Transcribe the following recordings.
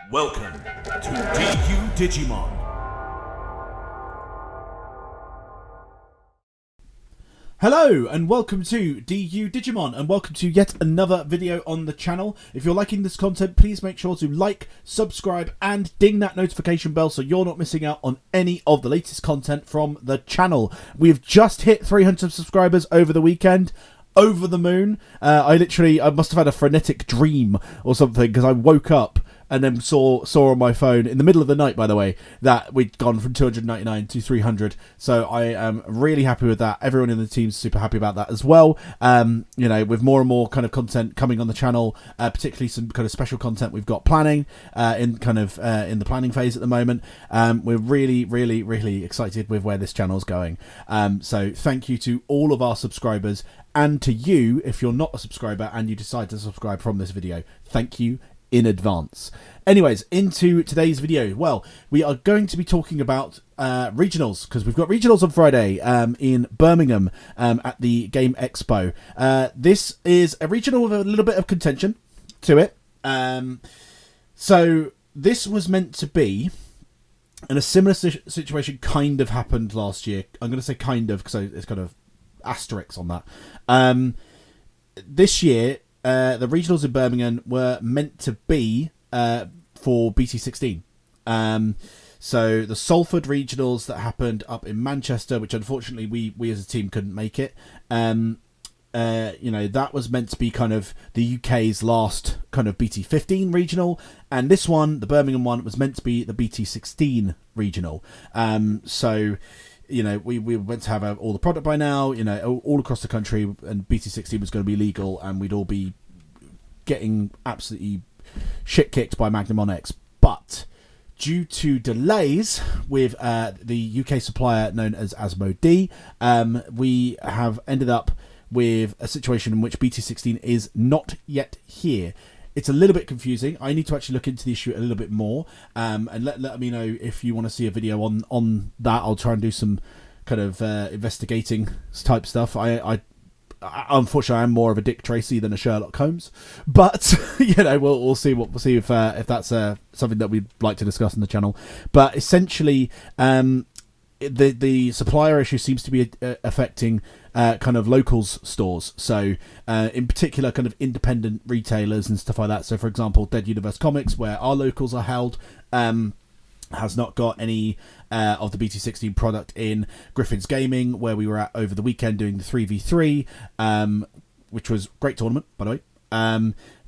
Welcome to Digimon. Hello and welcome to Digimon and welcome to yet another video on the channel. If you're liking this content, please make sure to like, subscribe and ding that notification bell so you're not missing out on any of the latest content from the channel. We've just hit 300 subscribers over the weekend. Over the moon. I must have had a frenetic dream or something because I woke up and then saw on my phone in the middle of the night, by the way, that we'd gone from 299 to 300. So I am really happy with that. Everyone in the team's super happy about that as well. With more and more kind of content coming on the channel, particularly some kind of special content we've got planning in the planning phase at the moment. We're really, really, really excited with where this channel's going. So thank you to all of our subscribers and to you if you're not a subscriber and you decide to subscribe from this video. Thank you in advance. Anyways, into today's video. Well, we are going to be talking about regionals because we've got regionals on Friday in Birmingham at the Game Expo. This is a regional with a little bit of contention to it. So this was meant to be, and a similar situation kind of happened last year. I'm going to say kind of because it's kind of asterisks on that. This year, the regionals in Birmingham were meant to be for BT16. So the Salford regionals that happened up in Manchester, which unfortunately we as a team couldn't make it. That was meant to be kind of the UK's last kind of BT15 regional, and this one, the Birmingham one, was meant to be the BT16 regional. We were meant to have all the product by now, all across the country, and BT16 was going to be legal, and we'd all be getting absolutely shit kicked by Magnum on X. But due to delays with the UK supplier known as Asmodee, we have ended up with a situation in which BT16 is not yet here. It's a little bit confusing. I need to actually look into the issue a little bit more, and let me know if you want to see a video on that. I'll try and do some kind of investigating type stuff. I unfortunately I'm more of a Dick Tracy than a Sherlock Holmes, but we'll see if that's something that we'd like to discuss on the channel. But essentially, the supplier issue seems to be affecting kind of locals stores, so in particular kind of independent retailers and stuff like that. So for example, Dead Universe Comics, where our locals are held, has not got any of the BT16 product in. Griffin's Gaming, where we were at over the weekend doing the 3v3, which was a great tournament, by the way,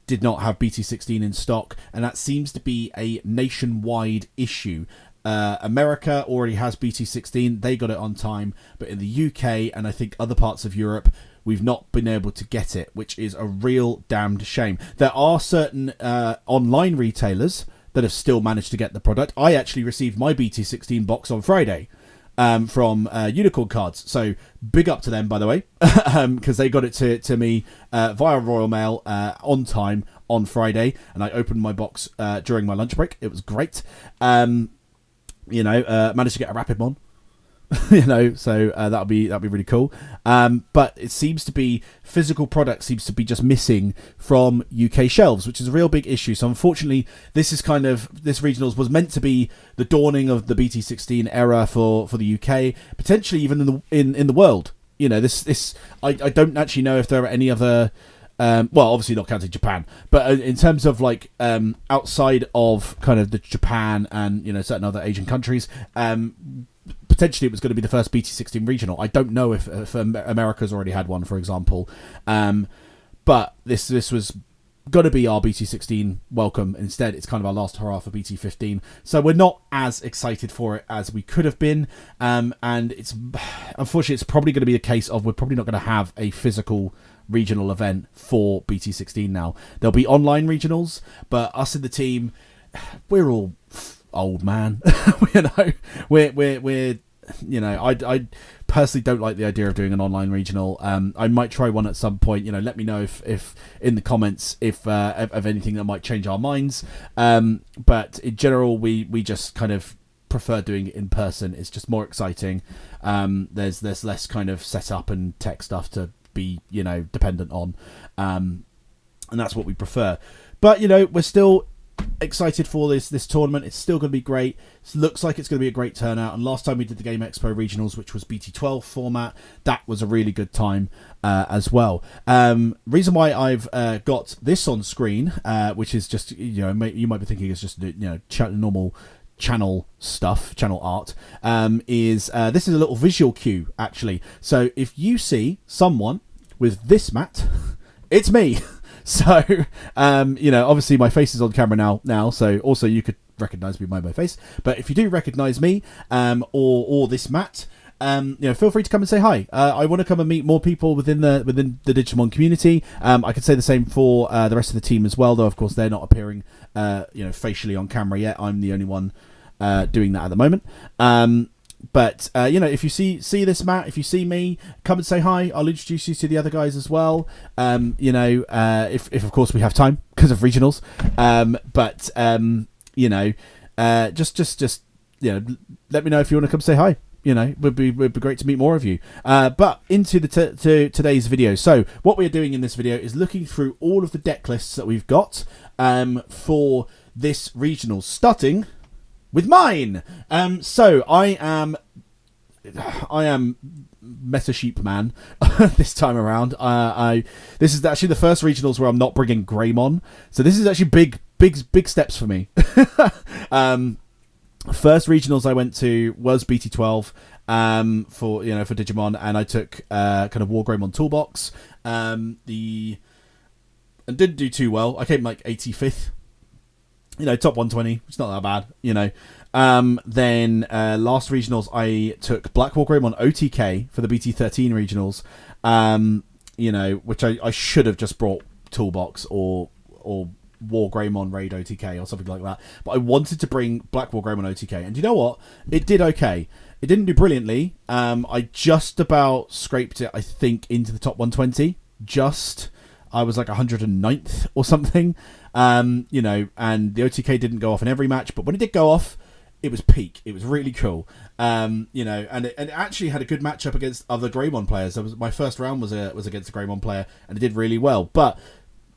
did not have BT16 in stock, and that seems to be a nationwide issue. America already has BT16, they got it on time, but in the UK and I think other parts of Europe, we've not been able to get it, which is a real damned shame. There are certain online retailers that have still managed to get the product. I actually received my BT16 box on Friday from Unicorn Cards, so big up to them, by the way, because they got it to me via Royal Mail on time on Friday, and I opened my box during my lunch break. It was great. Managed to get a Rapidmon, so that'll be really cool. But it seems to be physical product seems to be just missing from UK shelves, which is a real big issue. So unfortunately, this regionals was meant to be the dawning of the BT16 era for the UK, potentially even in the world. I don't actually know if there are any other. Obviously not counting Japan, but in terms of outside of kind of the Japan and certain other Asian countries, potentially it was going to be the first BT16 regional. I don't know if America's already had one, for example, but this was going to be our BT16 welcome. Instead, it's kind of our last hurrah for BT15, so we're not as excited for it as we could have been, and unfortunately it's probably going to be a case of we're probably not going to have a physical regional event for BT16 now. There'll be online regionals, but us in the team, we're all old, man. we're I personally don't like the idea of doing an online regional. I might try one at some point. Let me know if in the comments if of anything that might change our minds. But in general, we just kind of prefer doing it in person. It's just more exciting. There's less kind of setup and tech stuff to be dependent on, and that's what we prefer. But we're still excited for this tournament. It's still going to be great. It looks like it's going to be a great turnout. And last time we did the Game Expo Regionals, which was BT12 format, that was a really good time as well. Reason why I've got this on screen, which is just, you might be thinking it's just, normal channel stuff, channel art, is this is a little visual cue, actually. So if you see someone with this mat, it's me. So, obviously my face is on camera now, so also you could recognize me by my face. But if you do recognize me, or this mat, feel free to come and say hi. I want to come and meet more people within the Digimon community. I could say the same for the rest of the team as well, though of course they're not appearing, facially on camera yet. I'm the only one doing that at the moment. But if you see this mat, if you see me, come and say hi. I'll introduce you to the other guys as well. If of course we have time because of regionals. Just let me know if you want to come say hi. Would be great to meet more of you. But into to today's video. So what we're doing in this video is looking through all of the deck lists that we've got for this regional, starting with mine. So I am Meta Sheep Man this time around. This is actually the first regionals where I'm not bringing Greymon. So this is actually big steps for me. First regionals I went to was BT12 for Digimon, and I took kind of War Greymon Toolbox. And didn't do too well. I came like 85th. Top 120. It's not that bad. Then last regionals I took Black War Greymon OTK for the BT13 regionals. Which I should have just brought Toolbox or War Greymon Raid OTK or something like that. But I wanted to bring Black War Greymon OTK, and you know what? It did okay. It didn't do brilliantly. I just about scraped it, I think, into the top 120. I was like 109th or something. And the OTK didn't go off in every match, but when it did go off, it was peak. It was really cool. And it actually had a good matchup against other Greymon players. My first round was against a Greymon player, and it did really well. But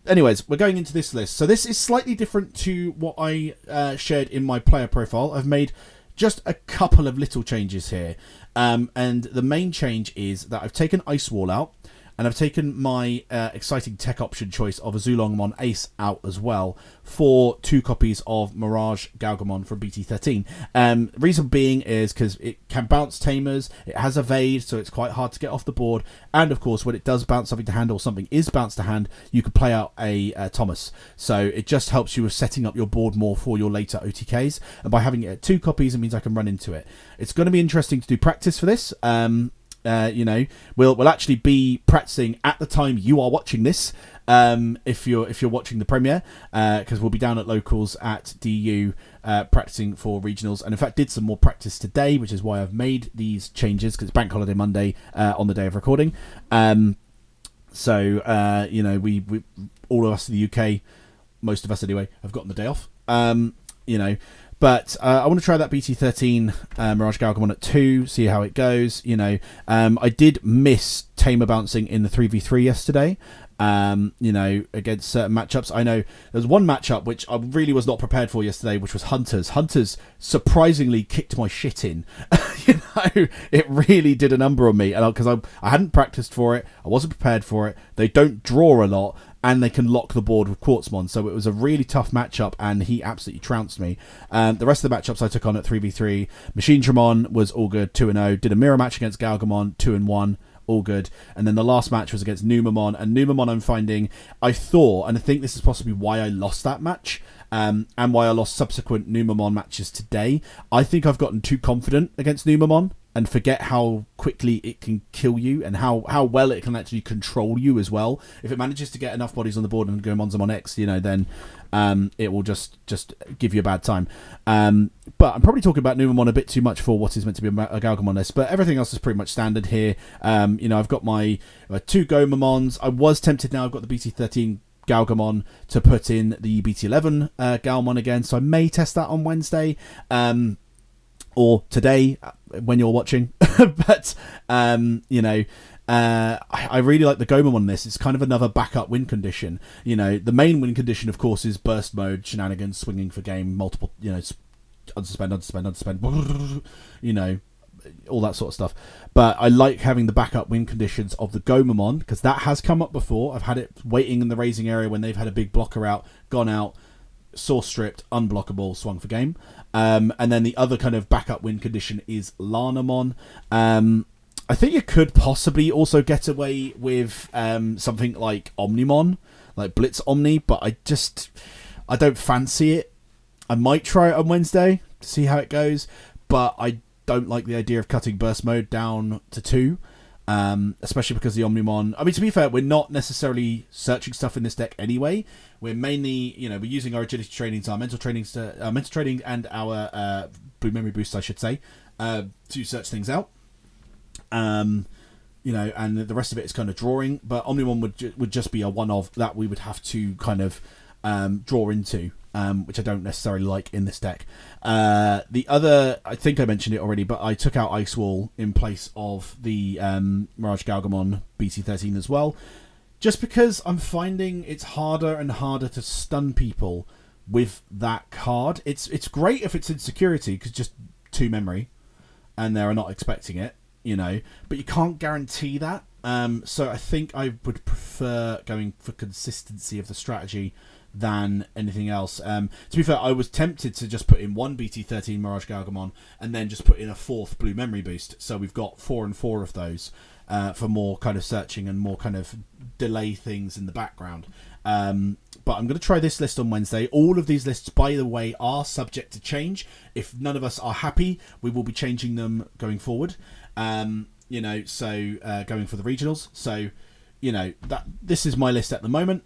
anyways, we're going into this list. So this is slightly different to what I shared in my player profile. I've made just a couple of little changes here. And the main change is that I've taken Ice Wall out, and I've taken my exciting tech option choice of a Zulongmon Ace out as well for 2 copies of Mirage Galgamon from BT13. Reason being is because it can bounce tamers, it has evade, so it's quite hard to get off the board, and of course when it does bounce something to hand or something is bounced to hand, you can play out a Thomas. So it just helps you with setting up your board more for your later OTKs, and by having it at 2 copies, it means I can run into it. It's going to be interesting to do practice for this. We'll actually be practicing at the time you are watching this, if you're watching the premiere, because we'll be down at locals at DU practicing for regionals, and in fact did some more practice today, which is why I've made these changes, because it's Bank Holiday Monday on the day of recording. We all of us in the UK, most of us anyway, have gotten the day off. But I want to try that BT13 Mirage Galgamon at 2, see how it goes. I did miss Tamer bouncing in the 3v3 yesterday, against certain matchups. I know there was one matchup which I really was not prepared for yesterday, which was Hunters. Hunters surprisingly kicked my shit in. It really did a number on me, and because I hadn't practiced for it, I wasn't prepared for it. They don't draw a lot, and they can lock the board with Quartzmon, so it was a really tough matchup, and he absolutely trounced me. The rest of the matchups I took on at 3v3, Machine Dramon was all good, 2-0. Did a mirror match against Galgamon, 2-1, all good. And then the last match was against Numamon, and Numamon I'm finding, I think this is possibly why I lost that match, and why I lost subsequent Numamon matches today. I think I've gotten too confident against Numamon, and forget how quickly it can kill you, and how well it can actually control you as well. If it manages to get enough bodies on the board and go Monzamon X, then it will just give you a bad time. But I'm probably talking about Numamon a bit too much for what is meant to be a Galgamon list, but everything else is pretty much standard here. I've got my 2 Gomamons. I was tempted, now I've got the BT13 Galgamon, to put in the BT11 Galmon again, so I may test that on Wednesday. Or today when you're watching. But I really like the Gomam on this. It's kind of another backup win condition. You know, the main win condition, of course, is burst mode, shenanigans, swinging for game, multiple, you know, unsuspend, you know, all that sort of stuff. But I like having the backup win conditions of the Gomamon, because that has come up before. I've had it waiting in the raising area when they've had a big blocker out, gone out, source stripped, unblockable, swung for game. And then the other kind of backup win condition is Lanamon. I think you could possibly also get away with something like Omnimon, like Blitz Omni, but I don't fancy it. I might try it on Wednesday to see how it goes, but I don't like the idea of cutting burst mode down to 2, especially because the Omnimon... I mean, to be fair, we're not necessarily searching stuff in this deck anyway. We're mainly, you know, we're using our agility trainings, our mental trainings, mental training, and our blue memory boost, I should say, to search things out. You know, and the rest of it is kind of drawing, but Omnimon would just be a one of that we would have to kind of draw into, which I don't necessarily like in this deck. The other, I think I mentioned it already, but I took out Ice Wall in place of the Mirage Galgamon BT13 as well, just because I'm finding it's harder and harder to stun people with that card. It's great if it's in security, because just 2 memory and they're not expecting it, you know, but you can't guarantee that. So I think I would prefer going for consistency of the strategy than anything else. To be fair, I was tempted to just put in 1 BT13 Mirage Galgamon and then just put in a 4th blue memory boost, so we've got 4 and 4 of those for more kind of searching and more kind of delay things in the background. But I'm going to try this list on Wednesday. All of these lists, by the way, are subject to change. If none of us are happy, we will be changing them going forward. You know, so going for the regionals. So, you know, this is my list at the moment.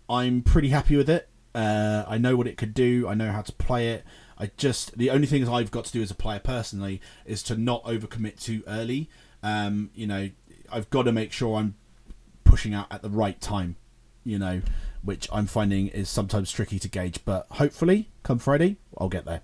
I'm pretty happy with it. I know what it could do. I know how to play it. The only things I've got to do as a player personally is to not overcommit too early. You know, I've got to make sure I'm pushing out at the right time, you know, which I'm finding is sometimes tricky to gauge, but hopefully come Friday I'll get there.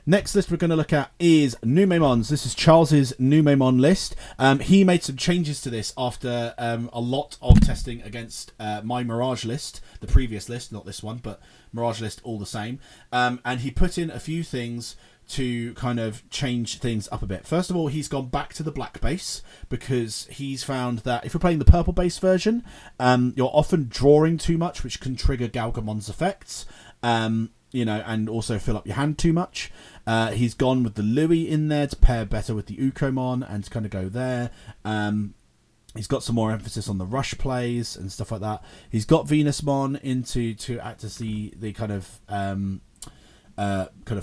Next list we're going to look at is Numemons. This is Charles's Numemon list. He made some changes to this after a lot of testing against my Mirage list, the previous list, not this one, but Mirage list all the same. And he put in a few things to kind of change things up a bit. First of all, he's gone back to the black base, because he's found that if you're playing the purple base version, you're often drawing too much, which can trigger Galgamon's effects. You know, and also fill up your hand too much. He's gone with the Louis in there to pair better with the Ukomon and to kind of go there. He's got some more emphasis on the rush plays and stuff like that. He's got Venusmon to act as the kind of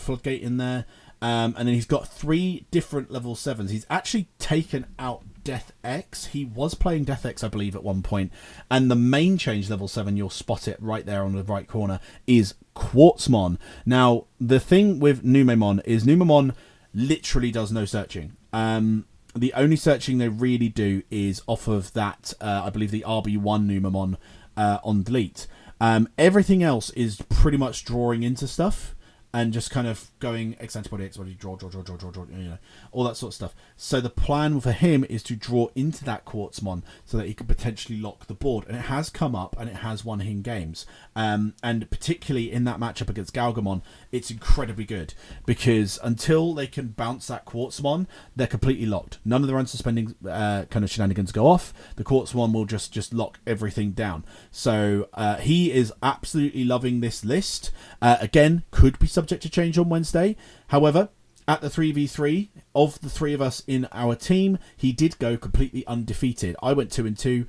floodgate in there. And then he's got 3 different level 7s. He's actually taken out Death X. He was playing Death X, I believe, at one point. And the main change, level 7, you'll spot it right there on the right corner, is Quartzmon. Now, the thing with Numemon is Numemon literally does no searching. The only searching they really do is off of that, I believe, the RB1 Numemon on delete. Everything else is pretty much drawing into stuff and just kind of going X antibody, draw, you know, all that sort of stuff. So the plan for him is to draw into that Quartzmon so that he could potentially lock the board. And it has come up and it has won him games. And particularly in that matchup against Galgamon, it's incredibly good, because until they can bounce that Quartzmon, they're completely locked. None of their unsuspending kind of shenanigans go off. The Quartzmon will just lock everything down. So he is absolutely loving this list. Again, could be subject to change on Wednesday. However, at the 3v3 of the 3 of us in our team, he did go completely undefeated. I went 2-2.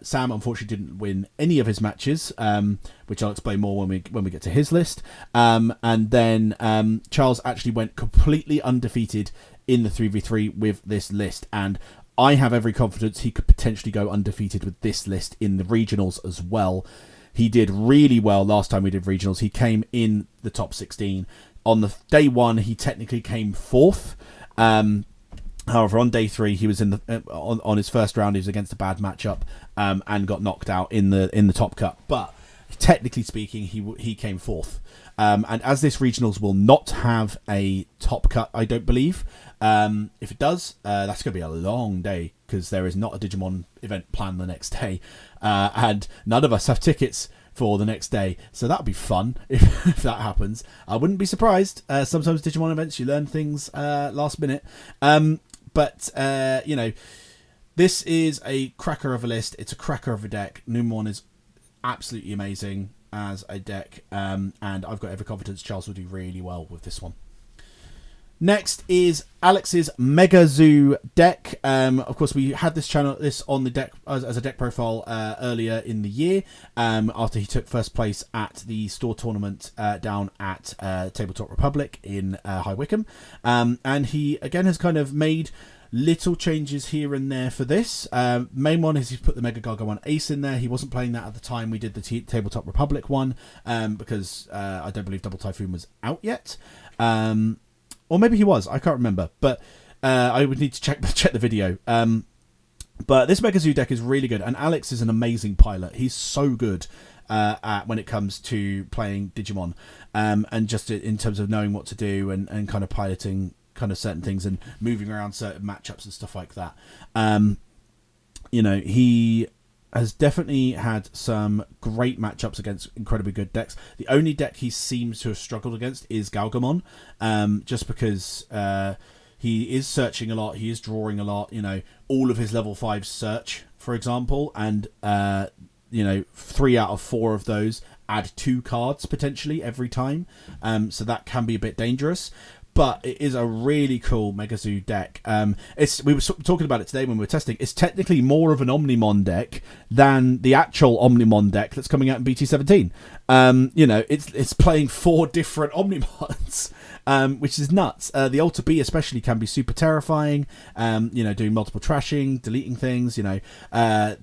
Sam unfortunately didn't win any of his matches, which I'll explain more when we get to his list. And then Charles actually went completely undefeated in the 3v3 with this list, and I have every confidence he could potentially go undefeated with this list in the regionals as well. He did really well last time we did regionals. He came in the top 16. On the day 1, he technically came 4th. However, on day 3, he was in the on his first round. He was against a bad matchup and got knocked out in the top cut. But technically speaking, he came fourth. And as this regionals will not have a top cut, I don't believe. If it does, that's going to be a long day because there is not a Digimon event planned the next day, and none of us have tickets for the next day, so that'll be fun if that happens. I wouldn't be surprised. Sometimes Digimon events you learn things last minute, but you know, this is a cracker of a list. It's a cracker of a deck. Numon is absolutely amazing as a deck, and I've got every confidence Charles will do really well with this one. Next is Alex's Mega Zoo deck. Of course, we had this on the deck as a deck profile earlier in the year, after he took first place at the store tournament down at Tabletop Republic in High Wycombe, and he again has kind of made little changes here and there for this. Main one is he's put the Mega Gargomon Ace in there. He wasn't playing that at the time we did the Tabletop Republic one, because I don't believe Double Typhoon was out yet. Or maybe he was. I can't remember. But I would need to check the video. But this Mega Zoo deck is really good. And Alex is an amazing pilot. He's so good when it comes to playing Digimon. And just in terms of knowing what to do and kind of piloting kind of certain things and moving around certain matchups and stuff like that. You know, he has definitely had some great matchups against incredibly good decks. The only deck he seems to have struggled against is Galgamon, just because he is searching a lot, he is drawing a lot. You know, all of his level 5 search, for example, and you know, 3 out of 4 of those add 2 cards potentially every time, so that can be a bit dangerous. But it is a really cool Mega Zoo deck. We were talking about it today when we were testing. It's technically more of an Omnimon deck than the actual Omnimon deck that's coming out in BT17. You know, it's playing 4 different Omnimons, which is nuts. The Alter B especially can be super terrifying. You know, doing multiple trashing, deleting things. You know,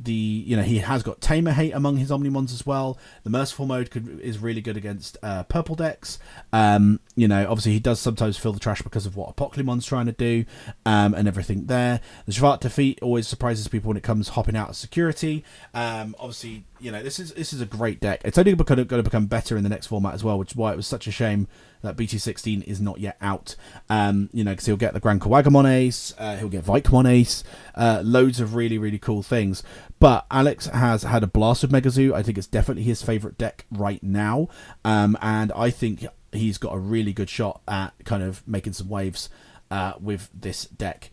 he has got Tamer Hate among his Omnimons as well. The Merciful mode is really good against purple decks. You know, obviously he does sometimes fill the trash because of what Apoclymon's trying to do, and everything there. The Shvat Defeat always surprises people when it comes hopping out of security. Obviously, you know, this is a great deck. It's only going to become better in the next format as well, which is why it was such a shame that BT16 is not yet out. You know, because he'll get the Grand Kawagamon Ace, he'll get Vikemon Ace, loads of really, really cool things. But Alex has had a blast with Mega Zoo. I think it's definitely his favourite deck right now, and I think he's got a really good shot at kind of making some waves with this deck.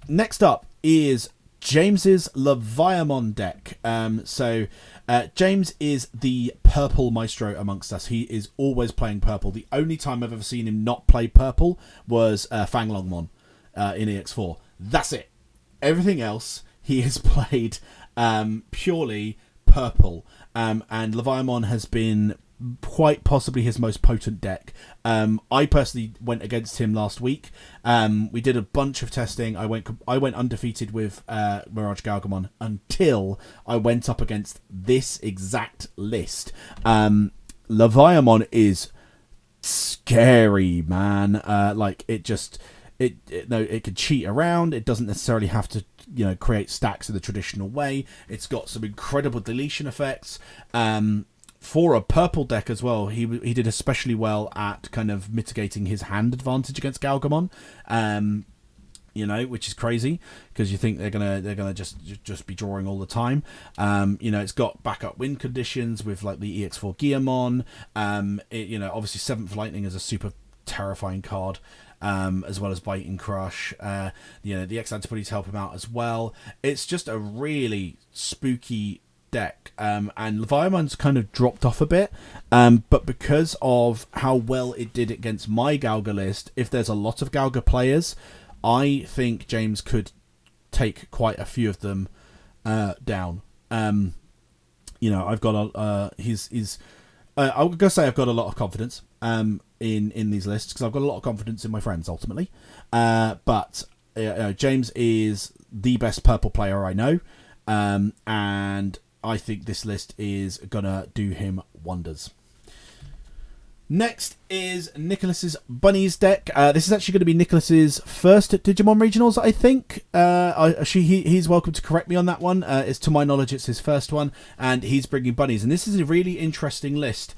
Next up is James's Leviamon deck. So James is the purple maestro amongst us. He is always playing purple. The only time I've ever seen him not play purple was Fanglongmon in EX4. That's it. Everything else he has played purely purple. And Leviamon has been quite possibly his most potent deck. I personally went against him last week. We did a bunch of testing. I went undefeated with Mirage Galgamon until I went up against this exact list. Leviamon is scary, man. Like it could cheat around. It doesn't necessarily have to, you know, create stacks in the traditional way. It's got some incredible deletion effects. For a purple deck as well, he did especially well at kind of mitigating his hand advantage against Galgamon, you know, which is crazy because you think they're gonna just be drawing all the time. You know, it's got backup win conditions with like the EX4 Gearmon. You know, obviously 7th Lightning is a super terrifying card. As well as Biting Crush. You know, the X antibodies help him out as well. It's just a really spooky deck, and Leviamon's kind of dropped off a bit, but because of how well it did against my Galga list, if there's a lot of Galga players, I think James could take quite a few of them down. You know, I've got I'm gonna say I've got a lot of confidence in these lists because I've got a lot of confidence in my friends ultimately, but James is the best purple player I know, and I think this list is gonna do him wonders. Next is Nicholas's Bunnies deck. This is actually going to be Nicholas's first Digimon Regionals, I think. He's welcome to correct me on that one. It's, to my knowledge, it's his first one, and he's bringing bunnies. And this is a really interesting list,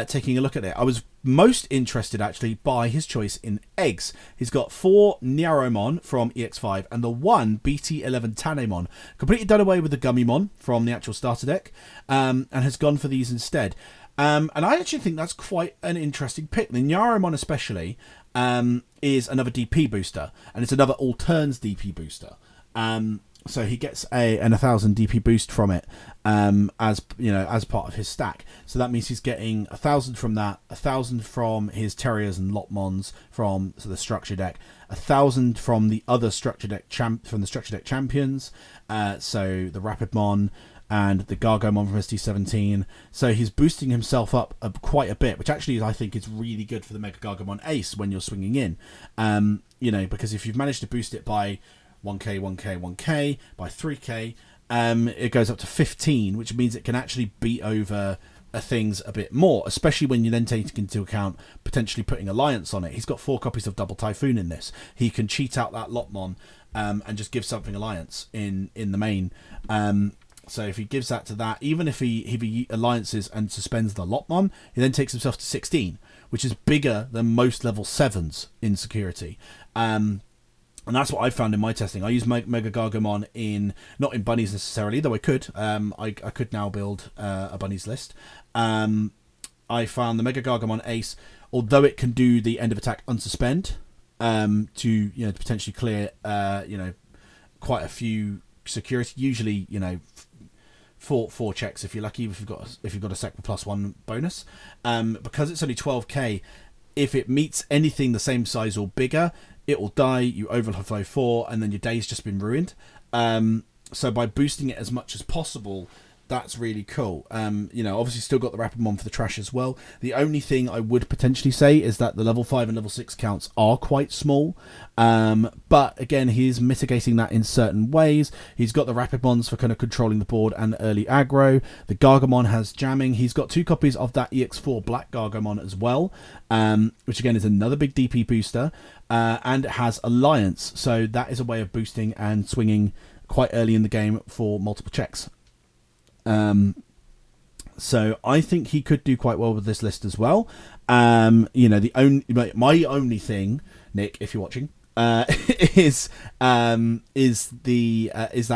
taking a look at it. I was most interested, actually, by his choice in eggs. He's got 4 Nyaromon from EX5 and the 1 BT11 Tanemon. Completely done away with the Gummymon from the actual starter deck, and has gone for these instead. And I actually think that's quite an interesting pick. The Nyaromon especially is another DP booster, and it's another all turns DP booster. So he gets an 1,000 DP boost from it, as part of his stack. So that means he's getting 1,000 from that, 1,000 from his Terriers and Lotmons from the structure deck, 1,000 from the other structure deck champions. So the Rapidmon and the Gargomon from ST17. So he's boosting himself up quite a bit, which actually I think is really good for the Mega Gargomon Ace when you're swinging in. Because if you've managed to boost it by 1k, 1k, 1k, by 3k, it goes up to 15, which means it can actually beat over things a bit more, especially when you then take into account potentially putting Alliance on it. He's got 4 copies of Double Typhoon in this. He can cheat out that Lotmon and just give something Alliance in the main. So if he gives that to that, even if he alliances and suspends the Lotmon, he then takes himself to 16, which is bigger than most level 7s in security. And that's what I found in my testing. I use Mega Gargomon not in bunnies necessarily, though I could. I could now build a bunnies list. I found the Mega Gargomon Ace, although it can do the end of attack unsuspend, to potentially clear quite a few security. Usually, four checks if you're lucky, if you've got a sec plus 1 bonus. Because it's only 12k, if it meets anything the same size or bigger, it will die. You overflow 4, and then your day's just been ruined. So by boosting it as much as possible, that's really cool. Obviously still got the Rapidmon for the trash as well. The only thing I would potentially say is that the level 5 and level 6 counts are quite small. But again, he's mitigating that in certain ways. He's got the Rapidmons for kind of controlling the board and early aggro. The Gargomon has jamming. He's got 2 copies of that EX4 Black Gargomon as well, which again is another big DP booster, and it has Alliance. So that is a way of boosting and swinging quite early in the game for multiple checks. So I think he could do quite well with this list as well. My only thing, Nick, if you're watching, is that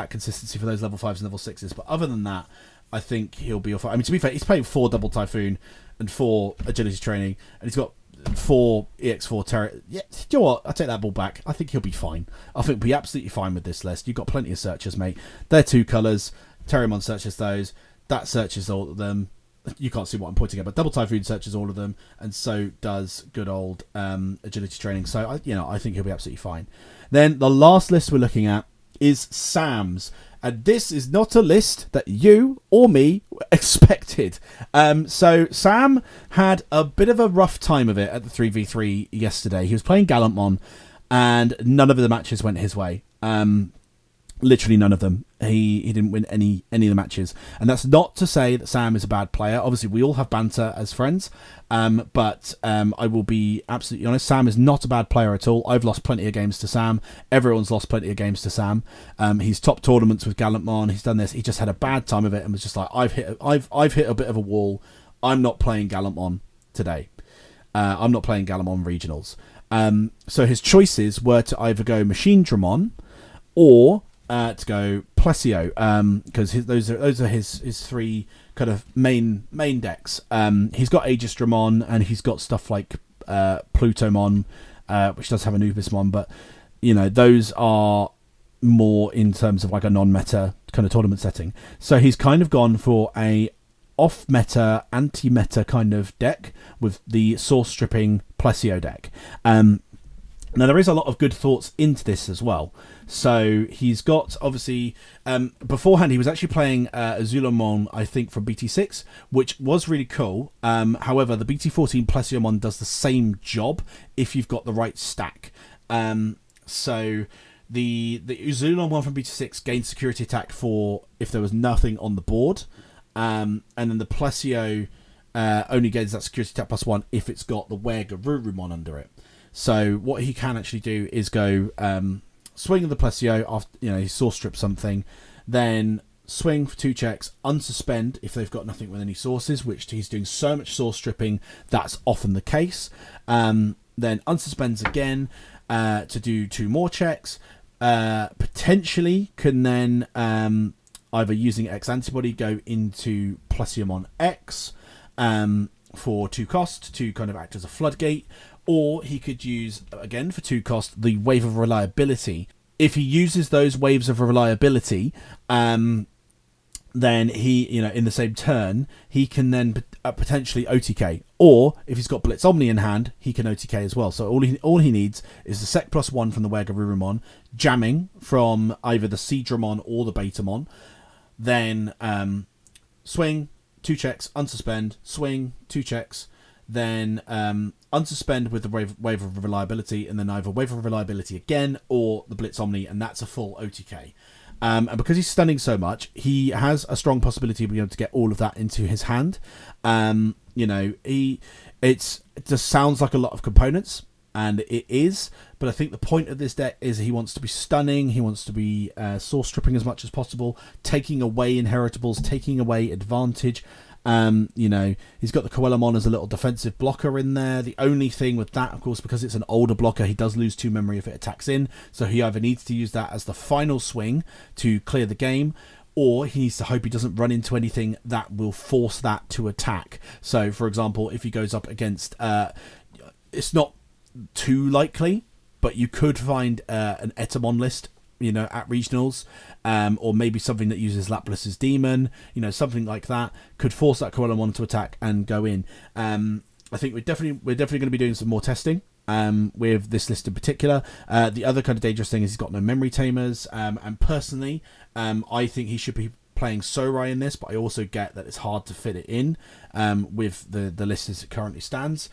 consistency for those level 5s and level 6s. But other than that, I think he'll be all fine. I mean, to be fair, he's playing 4 Double Typhoon and 4 Agility Training, and he's got 4 EX4 Terror. Yeah, you know what? I take that ball back. I think he'll be fine. I think he'll be absolutely fine with this list. You've got plenty of searchers, mate. They're 2 colours. Terriermon searches those. That searches all of them. You can't see what I'm pointing at, but Double Typhoon searches all of them, and so does good old Agility Training. So I think he'll be absolutely fine. Then the last list we're looking at is Sam's, and this is not a list that you or me expected. So Sam had a bit of a rough time of it at the 3v3 yesterday. He was playing Gallantmon, and none of the matches went his way. Literally none of them. He didn't win any of the matches, and that's not to say that Sam is a bad player. Obviously, we all have banter as friends, but I will be absolutely honest. Sam is not a bad player at all. I've lost plenty of games to Sam. Everyone's lost plenty of games to Sam. He's top tournaments with Gallantmon. He's done this. He just had a bad time of it and was just like, I've hit a bit of a wall. I'm not playing Gallantmon today. I'm not playing Gallantmon regionals. So his choices were to either go Machine Dramon or to go Plesio, because those are his 3 kind of main decks. He's got Aegis Dramon, and he's got stuff like Plutomon, which does have an Ubismon, but those are more in terms of like a non-meta kind of tournament setting. So he's kind of gone for a off-meta, anti-meta kind of deck with the source stripping Plesio deck. Now, there is a lot of good thoughts into this as well. So he's got, obviously, beforehand he was actually playing Azulomon, I think, from BT6, which was really cool. However, the BT14 Plesiomon does the same job if you've got the right stack. So the Azulomon from BT6 gained security attack for if there was nothing on the board. And then the Plesio only gains that security attack +1 if it's got the Were-Garurumon under it. So what he can actually do is go swing of the Plesio after he source strip something, then swing for 2 checks, unsuspend if they've got nothing with any sources, which he's doing so much source stripping that's often the case. Then unsuspends again to do 2 more checks. Potentially can then either using X antibody go into Plesiomon X for 2 cost to kind of act as a floodgate, or he could use again for 2 cost the Wave of Reliability. If he uses those waves of reliability, then he, in the same turn, he can then potentially OTK. Or if he's got Blitz Omni in hand, he can OTK as well. So all he needs is the Sec +1 from the Were-Garurumon, jamming from either the Seadramon or the Betamon, then swing, 2 checks, unsuspend, swing, 2 checks, then unsuspend with the wave of reliability, and then either wave of reliability again or the Blitz Omni, and that's a full OTK. And because he's stunning so much, he has a strong possibility of being able to get all of that into his hand. It just sounds like a lot of components, and it is, but I think the point of this deck is he wants to be stunning, he wants to be source stripping as much as possible, taking away inheritables, taking away advantage. He's got the Coelamon as a little defensive blocker in there. The only thing with that, of course, because it's an older blocker, he does lose 2 memory if it attacks in, so he either needs to use that as the final swing to clear the game, or he needs to hope he doesn't run into anything that will force that to attack. So, for example, if he goes up against... it's not too likely, but you could find an Etamon list at regionals, or maybe something that uses Laplas's Demon, something like that could force that Coelamon to attack and go in. I think we're definitely going to be doing some more testing with this list in particular. The other kind of dangerous thing is he's got no memory tamers, and personally, I think he should be playing Sorai in this, but I also get that it's hard to fit it in with the list as it currently stands.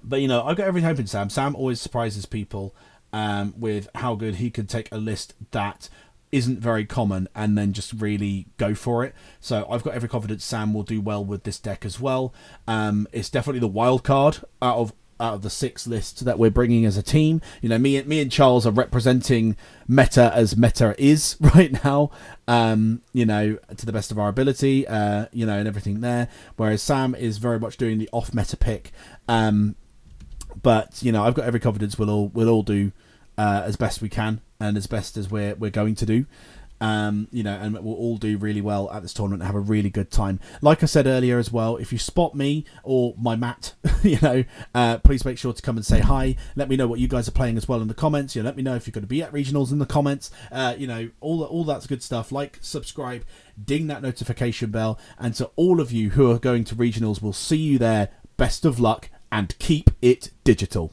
But I've got everything hoping Sam. Sam always surprises people with how good he can take a list that isn't very common and then just really go for it. So I've got every confidence Sam will do well with this deck as well. It's definitely the wild card out of the 6 lists that we're bringing as a team. Me and Charles are representing meta as meta is right now, to the best of our ability, and everything there. Whereas Sam is very much doing the off meta pick. But I've got every confidence we'll all do as best we can and as best as we're going to do. And we'll all do really well at this tournament and have a really good time. Like I said earlier as well, if you spot me or my mat, please make sure to come and say hi. Let me know what you guys are playing as well in the comments. Let me know if you're going to be at regionals in the comments. All that's good stuff. Like, subscribe, ding that notification bell, and to all of you who are going to regionals, we'll see you there. Best of luck and keep it digital.